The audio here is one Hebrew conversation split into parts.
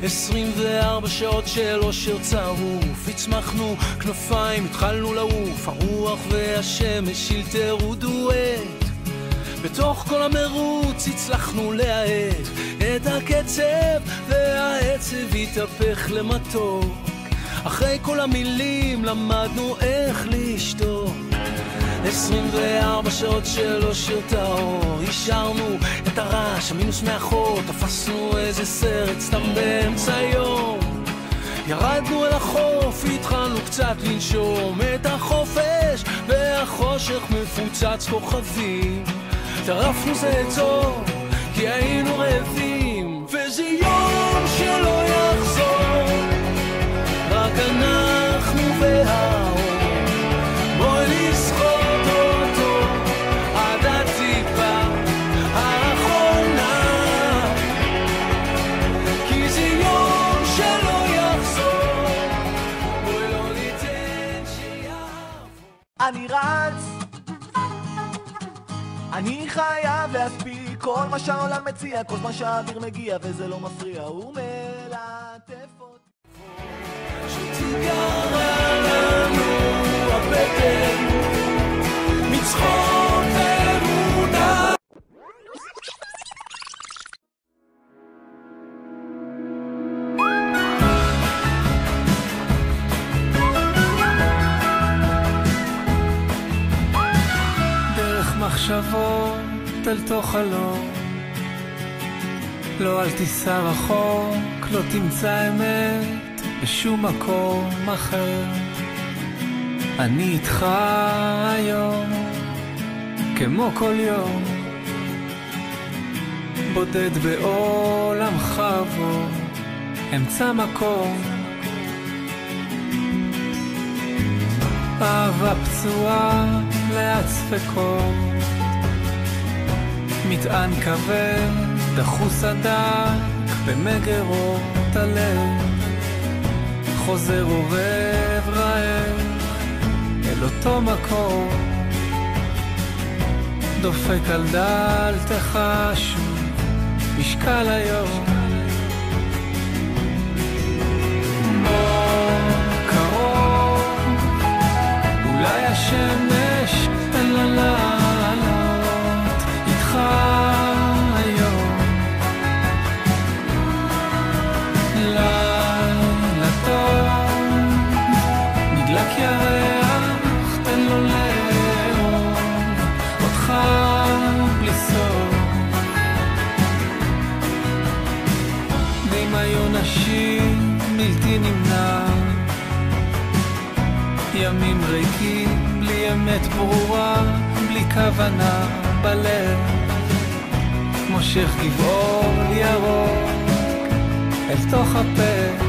24 שעות של אושר צרוף, הצמחנו כנפיים, התחלנו לעוף, הרוח והשמש אלתרו דואט. בתוך כל המרוץ הצלחנו להאט את הקצב, והעצב התהפך למתוק. אחרי כל המילים למדנו איך לשתוק. 24 שעות של אושר טהור, השארנו את הרעש, המינוס מאחור, תפסנו איזה סרט סתם באמצע היום. ירדנו אל החוף, התחלנו קצת לנשום את החופש, והחושך מפוצץ כוכבים. טרפנו זה טוב, כי היינו רעבים, וזה יום שלא יחזור, רק אנחנו והאור. בואי לשחוט אותו עד הטיפה האחרונה, כי זה יום שלא יחזור, בואי לא ניתן שיעבור. אני רץ, אני חייב להספיק כל מה שהעולם מציע, כל מה שהאוויר מגיע וזה לא מפריע, הוא מלטף אותי. שתיגרע לנו הבטן מצחוק ואמונה. דרך מחשבות אל תוך חלום, לא אל תיסע רחוק, לא תמצא אמת בשום מקום אחר. אני איתך היום כמו כל יום, בודד בעולמך בו, אמצע מקום. אהבה פצועה לאט ספקות, מטען כבד דחוס הדק במגרות הלב, חוזר עורב רעב אל אותו מקום, דופק על דלתך שוב משקל היום. אולי השמש תן לה לעלות איתך היום, לילה טוב נדלק ירח, תן לו לאור אותך בלי סוף. דמיון נשים בלתי נמנע, ימים ריקים בלי אמת ברורה, בלי כוונה בלב, מושך גבעול ירוק אל תוך הפה,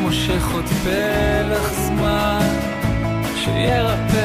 מושך עוד פלח זמן שירפא.